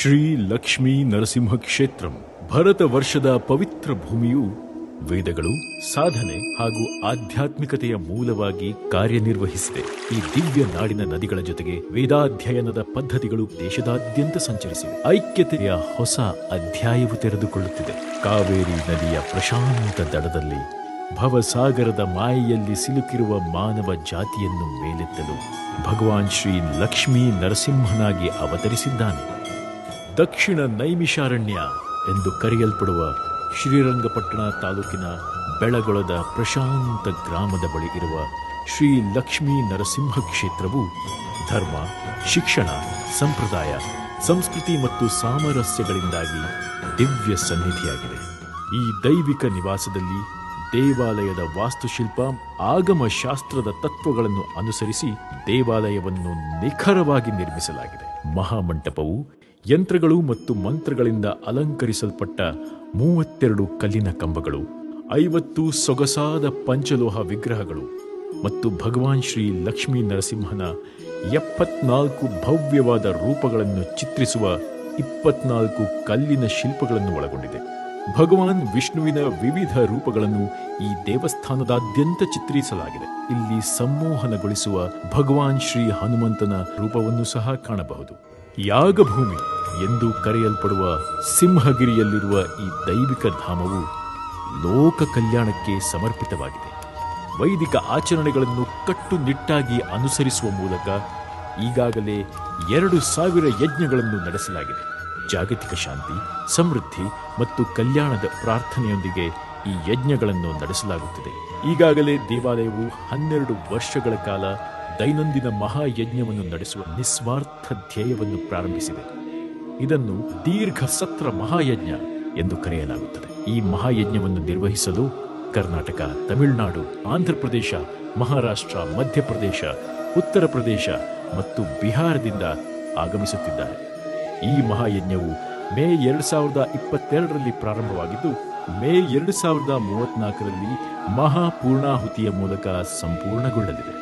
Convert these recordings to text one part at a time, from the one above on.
ಶ್ರೀ ಲಕ್ಷ್ಮೀ ನರಸಿಂಹ ಕ್ಷೇತ್ರಂ ಭರತ ವರ್ಷದ ಪವಿತ್ರ ಭೂಮಿಯು ವೇದಗಳು, ಸಾಧನೆ ಹಾಗೂ ಆಧ್ಯಾತ್ಮಿಕತೆಯ ಮೂಲವಾಗಿ ಕಾರ್ಯನಿರ್ವಹಿಸಿದೆ. ಈ ದಿವ್ಯ ನಾಡಿನ ನದಿಗಳ ಜೊತೆಗೆ ವೇದಾಧ್ಯಯನದ ಪದ್ಧತಿಗಳು ದೇಶದಾದ್ಯಂತ ಸಂಚರಿಸಿವೆ. ಐಕ್ಯತೆಯ ಹೊಸ ಅಧ್ಯಾಯವು ತೆರೆದುಕೊಳ್ಳುತ್ತಿದೆ. ಕಾವೇರಿ ನದಿಯ ಪ್ರಶಾಂತ ದಡದಲ್ಲಿ ಭವಸಾಗರದ ಮಾಯೆಯಲ್ಲಿ ಸಿಲುಕಿರುವ ಮಾನವ ಜಾತಿಯನ್ನು ಮೇಲೆತ್ತಲು ಭಗವಾನ್ ಶ್ರೀ ಲಕ್ಷ್ಮೀ ನರಸಿಂಹನಾಗಿ ಅವತರಿಸಿದ್ದಾನೆ. ದಕ್ಷಿಣ ನೈಮಿಷಾರಣ್ಯ ಎಂದು ಕರೆಯಲ್ಪಡುವ ಶ್ರೀರಂಗಪಟ್ಟಣ ತಾಲೂಕಿನ ಬೆಳಗೊಳದ ಪ್ರಶಾಂತ ಗ್ರಾಮದ ಬಳಿ ಇರುವ ಶ್ರೀ ಲಕ್ಷ್ಮೀ ನರಸಿಂಹ ಕ್ಷೇತ್ರವು ಧರ್ಮ, ಶಿಕ್ಷಣ, ಸಂಪ್ರದಾಯ, ಸಂಸ್ಕೃತಿ ಮತ್ತು ಸಾಮರಸ್ಯಗಳಿಂದಾಗಿ ದಿವ್ಯ ಸನ್ನಿಧಿಯಾಗಿದೆ. ಈ ದೈವಿಕ ನಿವಾಸದಲ್ಲಿ ದೇವಾಲಯದ ವಾಸ್ತುಶಿಲ್ಪ ಆಗಮ ಶಾಸ್ತ್ರದ ತತ್ವಗಳನ್ನು ಅನುಸರಿಸಿ ದೇವಾಲಯವನ್ನು ನಿಖರವಾಗಿ ನಿರ್ಮಿಸಲಾಗಿದೆ. ಮಹಾಮಂಟಪವು ಯಂತ್ರಗಳು ಮತ್ತು ಮಂತ್ರಗಳಿಂದ ಅಲಂಕರಿಸಲ್ಪಟ್ಟ 32 ಕಲ್ಲಿನ ಕಂಬಗಳು, 50 ಸೊಗಸಾದ ಪಂಚಲೋಹ ವಿಗ್ರಹಗಳು ಮತ್ತು ಭಗವಾನ್ ಶ್ರೀ ಲಕ್ಷ್ಮೀ ನರಸಿಂಹನ 74 ಭವ್ಯವಾದ ರೂಪಗಳನ್ನು ಚಿತ್ರಿಸುವ 24 ಕಲ್ಲಿನ ಶಿಲ್ಪಗಳನ್ನು ಒಳಗೊಂಡಿದೆ. ಭಗವಾನ್ ವಿಷ್ಣುವಿನ ವಿವಿಧ ರೂಪಗಳನ್ನು ಈ ದೇವಸ್ಥಾನದಾದ್ಯಂತ ಚಿತ್ರಿಸಲಾಗಿದೆ. ಇಲ್ಲಿ ಸಂಮೋಹನಗೊಳಿಸುವ ಭಗವಾನ್ ಶ್ರೀ ಹನುಮಂತನ ರೂಪವನ್ನು ಸಹ ಕಾಣಬಹುದು. ಯಾಗಭೂಮಿ ಎಂದು ಕರೆಯಲ್ಪಡುವ ಸಿಂಹಗಿರಿಯಲ್ಲಿರುವ ಈ ದೈವಿಕ ಧಾಮವು ಲೋಕ ಕಲ್ಯಾಣಕ್ಕೆ ಸಮರ್ಪಿತವಾಗಿದೆ. ವೈದಿಕ ಆಚರಣೆಗಳನ್ನು ಕಟ್ಟುನಿಟ್ಟಾಗಿ ಅನುಸರಿಸುವ ಮೂಲಕ ಈಗಾಗಲೇ 2000 ಯಜ್ಞಗಳನ್ನು ನಡೆಸಲಾಗಿದೆ. ಜಾಗತಿಕ ಶಾಂತಿ, ಸಮೃದ್ಧಿ ಮತ್ತು ಕಲ್ಯಾಣದ ಪ್ರಾರ್ಥನೆಯೊಂದಿಗೆ ಈ ಯಜ್ಞಗಳನ್ನು ನಡೆಸಲಾಗುತ್ತಿದೆ. ಈಗಾಗಲೇ ದೇವಾಲಯವು 12 ವರ್ಷಗಳ ಕಾಲ ದೈನಂದಿನ ಮಹಾಯಜ್ಞವನ್ನು ನಡೆಸುವ ನಿಸ್ವಾರ್ಥ ಧ್ಯೇಯವನ್ನು ಪ್ರಾರಂಭಿಸಿದೆ. ಇದನ್ನು ದೀರ್ಘ ಸತ್ರ ಮಹಾಯಜ್ಞ ಎಂದು ಕರೆಯಲಾಗುತ್ತದೆ. ಈ ಮಹಾಯಜ್ಞವನ್ನು ನಿರ್ವಹಿಸಲು ಕರ್ನಾಟಕ, ತಮಿಳುನಾಡು, ಆಂಧ್ರಪ್ರದೇಶ, ಮಹಾರಾಷ್ಟ್ರ, ಮಧ್ಯಪ್ರದೇಶ, ಉತ್ತರ ಪ್ರದೇಶ ಮತ್ತು ಬಿಹಾರದಿಂದ ಆಗಮಿಸುತ್ತಿದ್ದಾರೆ. ಈ ಮಹಾಯಜ್ಞವು ಮೇ 2022ರಲ್ಲಿ ಪ್ರಾರಂಭವಾಗಿದ್ದು ಮೇ 2034ರಲ್ಲಿ ಮಹಾಪೂರ್ಣಾಹುತಿಯ ಮೂಲಕ ಸಂಪೂರ್ಣಗೊಳ್ಳಲಿದೆ.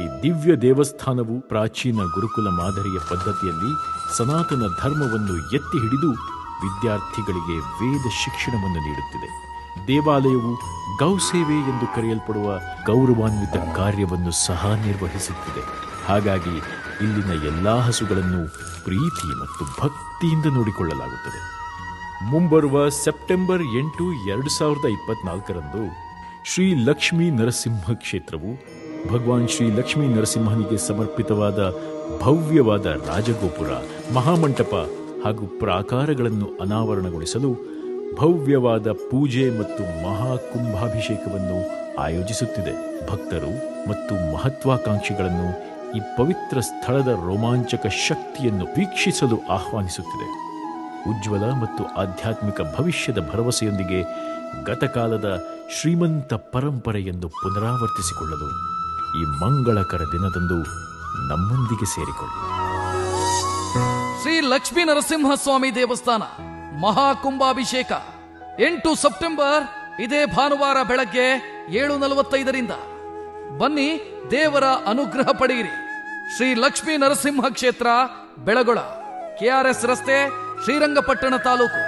ಈ ದಿವ್ಯ ದೇವಸ್ಥಾನವು ಪ್ರಾಚೀನ ಗುರುಕುಲ ಮಾದರಿಯ ಪದ್ಧತಿಯಲ್ಲಿ ಸನಾತನ ಧರ್ಮವನ್ನು ಎತ್ತಿ ಹಿಡಿದು ವಿದ್ಯಾರ್ಥಿಗಳಿಗೆ ವೇದ ಶಿಕ್ಷಣವನ್ನು ನೀಡುತ್ತಿದೆ. ದೇವಾಲಯವು ಗೌಸೇವೆ ಎಂದು ಕರೆಯಲ್ಪಡುವ ಗೌರವಾನ್ವಿತ ಕಾರ್ಯವನ್ನು ಸಹ ನಿರ್ವಹಿಸುತ್ತಿದೆ. ಹಾಗಾಗಿ ಇಲ್ಲಿನ ಎಲ್ಲಾ ಹಸುಗಳನ್ನು ಪ್ರೀತಿ ಮತ್ತು ಭಕ್ತಿಯಿಂದ ನೋಡಿಕೊಳ್ಳಲಾಗುತ್ತದೆ. ಮುಂಬರುವ ಸೆಪ್ಟೆಂಬರ್ 8, 2024ರಂದು ಶ್ರೀ ಲಕ್ಷ್ಮೀ ನರಸಿಂಹ ಕ್ಷೇತ್ರವು ಭಗವಾನ್ ಶ್ರೀ ಲಕ್ಷ್ಮೀ ನರಸಿಂಹನಿಗೆ ಸಮರ್ಪಿತವಾದ ಭವ್ಯವಾದ ರಾಜಗೋಪುರ, ಮಹಾಮಂಟಪ ಹಾಗೂ ಪ್ರಾಕಾರಗಳನ್ನು ಅನಾವರಣಗೊಳಿಸಲು ಭವ್ಯವಾದ ಪೂಜೆ ಮತ್ತು ಮಹಾಕುಂಭಾಭಿಷೇಕವನ್ನು ಆಯೋಜಿಸುತ್ತಿದೆ. ಭಕ್ತರು ಮತ್ತು ಮಹತ್ವಾಕಾಂಕ್ಷಿಗಳನ್ನು ಈ ಪವಿತ್ರ ಸ್ಥಳದ ರೋಮಾಂಚಕ ಶಕ್ತಿಯನ್ನು ವೀಕ್ಷಿಸಲು ಆಹ್ವಾನಿಸುತ್ತಿದೆ. ಉಜ್ವಲ ಮತ್ತು ಆಧ್ಯಾತ್ಮಿಕ ಭವಿಷ್ಯದ ಭರವಸೆಯೊಂದಿಗೆ ಗತಕಾಲದ ಶ್ರೀಮಂತ ಪರಂಪರೆಯನ್ನು ಪುನರಾವರ್ತಿಸಿಕೊಳ್ಳಲು ಈ ಮಂಗಳಕರ ದಿನದಂದು ನಮ್ಮೊಂದಿಗೆ ಸೇರಿಕೊಳ್ಳಿ. ಶ್ರೀ ಲಕ್ಷ್ಮೀ ನರಸಿಂಹ ಸ್ವಾಮಿ ದೇವಸ್ಥಾನ ಮಹಾಕುಂಭಾಭಿಷೇಕ 8 ಸೆಪ್ಟೆಂಬರ್ ಇದೇ ಭಾನುವಾರ ಬೆಳಗ್ಗೆ 7:45ರಿಂದ ಬನ್ನಿ, ದೇವರ ಅನುಗ್ರಹ ಪಡೆಯಿರಿ. ಶ್ರೀ ಲಕ್ಷ್ಮೀ ನರಸಿಂಹ ಕ್ಷೇತ್ರ, ಬೆಳಗೊಳ, KRS ರಸ್ತೆ, ಶ್ರೀರಂಗಪಟ್ಟಣ ತಾಲೂಕು.